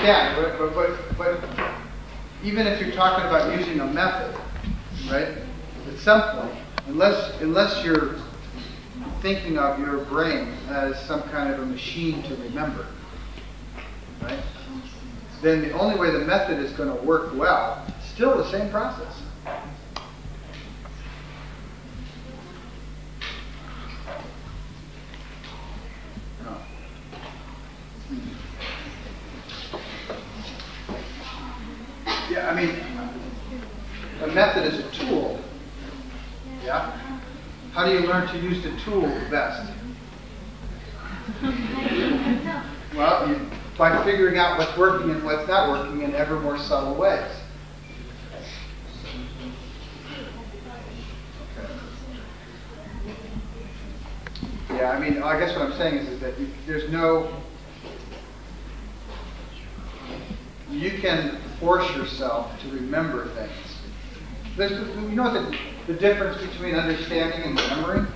can, but even if you're talking about using a method, right? At some point, unless you're thinking of your brain as some kind of a machine to remember, right? Then the only way the method is going to work well, still the same process. Yeah, I mean, a method is a tool. Yeah? How do you learn to use the tool best? Well, by figuring out what's working and what's not working in ever more subtle ways. Yeah, I mean, I guess what I'm saying is that there's no... You can force yourself to remember things. You know what the difference between understanding and remembering?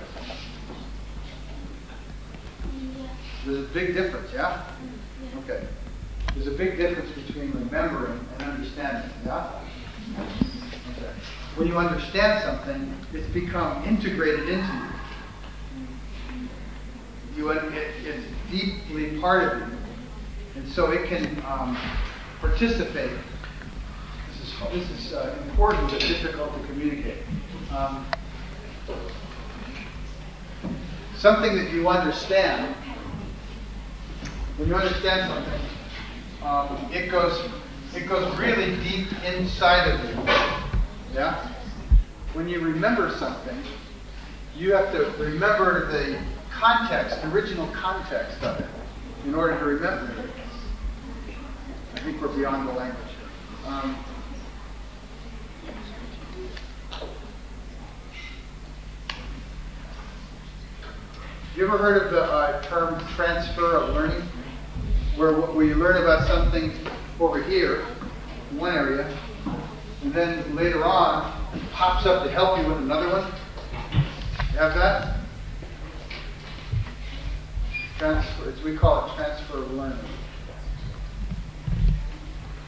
There's a big difference, yeah? Okay. There's a big difference between remembering and understanding, yeah? Okay. When you understand something, it's become integrated into you. It's deeply part of you. And so it can participate. This is important but difficult to communicate. Something that you understand, when you understand something, it goes really deep inside of you. Yeah? When you remember something, you have to remember the context, the original context of it, in order to remember it. I think we're beyond the language here. You ever heard of the term transfer of learning? Where you learn about something over here, in one area, and then later on, it pops up to help you with another one? You have that? Transfer, as we call it, transfer of learning.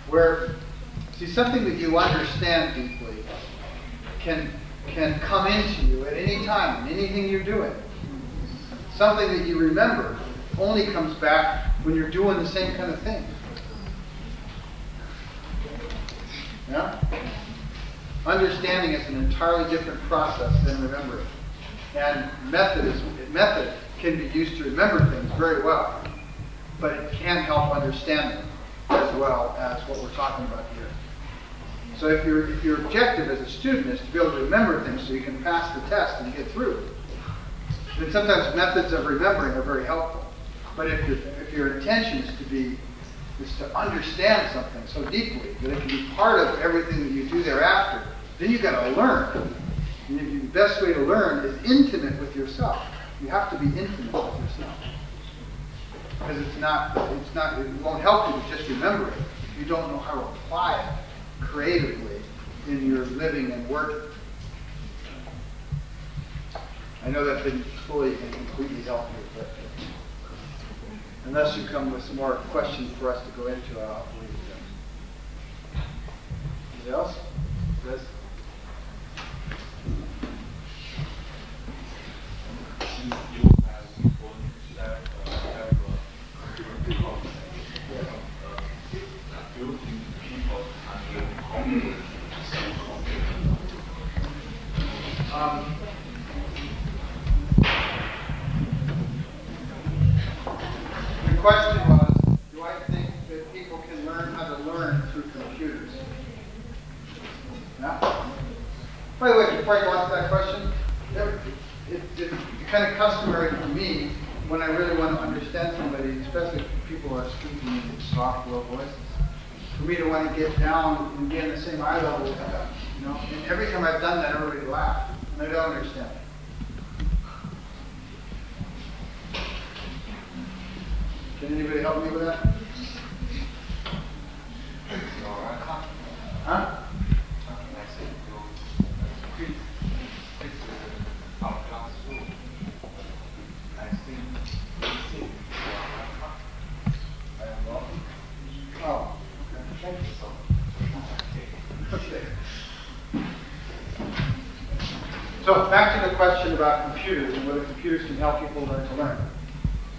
Where, see, something that you understand deeply can come into you at any time, in anything you're doing. Something that you remember only comes back when you're doing the same kind of thing. Yeah? Understanding is an entirely different process than remembering. And method can be used to remember things very well, but it can't help understand them as well as what we're talking about here. So if your objective as a student is to be able to remember things so you can pass the test and get through, then sometimes methods of remembering are very helpful. But if your intention is to understand something so deeply that it can be part of everything that you do thereafter, then you've got to learn. And the best way to learn is intimate with yourself. You have to be intimate with yourself. Because it won't help you to just remember it if you don't know how to apply it creatively in your living and working. I know that didn't fully and completely help you, but unless you come with some more questions for us to go into, I'll leave it there. Anybody else? Yes? The question was, do I think that people can learn how to learn through computers? Yeah? By the way, before I go on to that question, it's kind of customary for me when I really want to understand somebody, especially if people who are speaking in soft, low voices, for me to want to get down and be on the same eye level with them. You know? And every time I've done that, everybody laughs, and I don't understand it. Can anybody help me with that? Huh? Oh. So back to the question about computers and whether computers can help people learn to learn.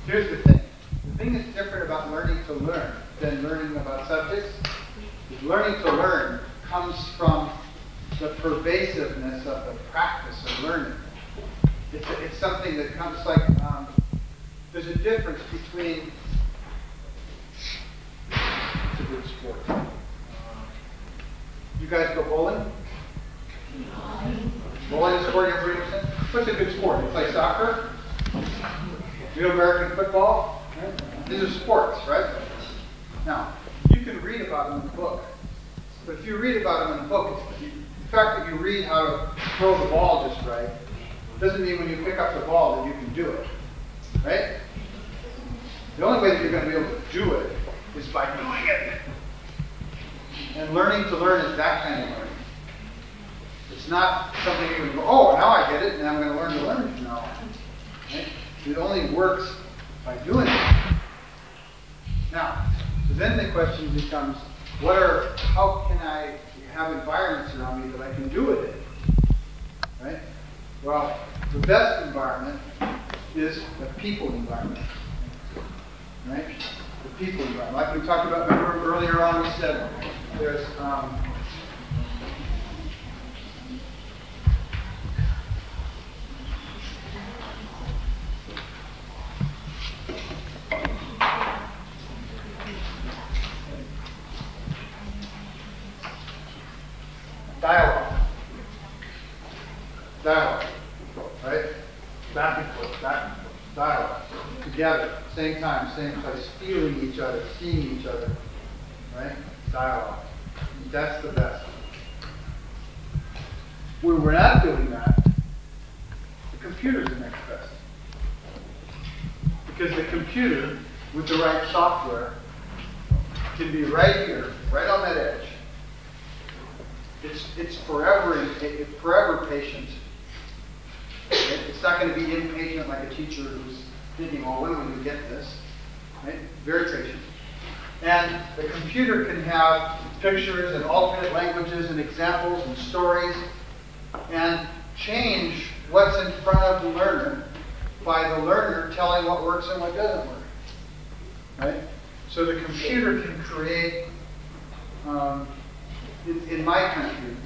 Here's the thing. The thing that's different about learning to learn than learning about subjects is learning to learn comes from the pervasiveness of the practice of learning. It's something that comes like, there's a difference between, it's a good sport. You guys go bowling? Bowling is a sport you're interested in? What's a good sport? You play soccer? You know American football? Right? These are sports, right? Now, you can read about them in a book. But if you read about them in a book, the fact that you read how to throw the ball just right doesn't mean when you pick up the ball that you can do it. Right? The only way that you're going to be able to do it is by doing it. And learning to learn is that kind of learning. It's not something you can go, oh, now I get it, and I'm going to learn to learn from now on. Right? It only works by doing it. Now, so then the question becomes, how can I have environments around me that I can do it in? Right? Well, the best environment is the people environment. Right? The people environment. Like we talked about, remember earlier on we said, there's dialogue, right? Back and forth, dialogue. Together, same time, same place, feeling each other, seeing each other, right? Dialogue. That's the best. When we're not doing that, the computer's the next best. Because the computer, with the right software, can be right here, right on that edge. It's forever patient. It's not going to be impatient like a teacher who's thinking, well, when will you get this? Right? Very patient. And the computer can have pictures and alternate languages and examples and stories and change what's in front of the learner by the learner telling what works and what doesn't work. Right? So the computer can create, in my country,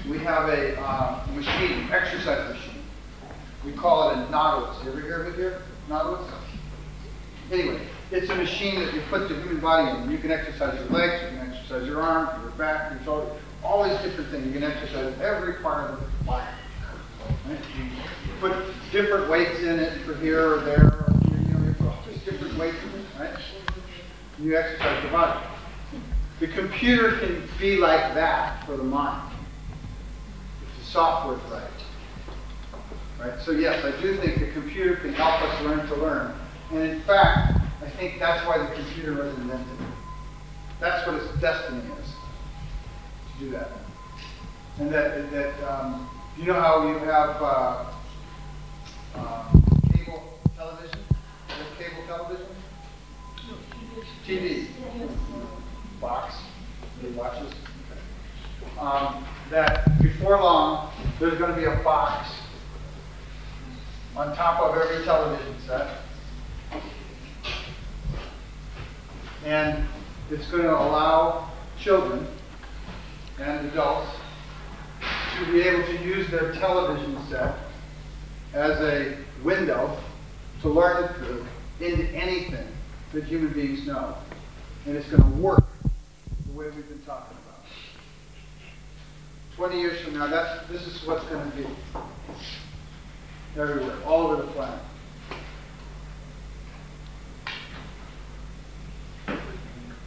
we have a machine, exercise machine. We call it a Nautilus. You ever hear of it here? Nautilus? Anyway, it's a machine that you put the human body in. You can exercise your legs, you can exercise your arms, your back, your shoulder, all these different things. You can exercise every part of the body. Right? You put different weights in it for here or there, or you put all these different weights in it, right? And you exercise your body. The computer can be like that for the mind, if the software's right. Right? So yes, I do think the computer can help us learn to learn. And in fact, I think that's why the computer was invented. That's what its destiny is, to do that. And that you know how you have cable television? You have cable television? TV. Box. Everybody watches. Okay. That before long, there's going to be a box on top of every television set. And it's going to allow children and adults to be able to use their television set as a window to learn through into anything that human beings know. And it's going to work the way we've been talking about. 20 years from now, this is what's going to be. Everywhere, all over the planet.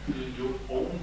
In your home,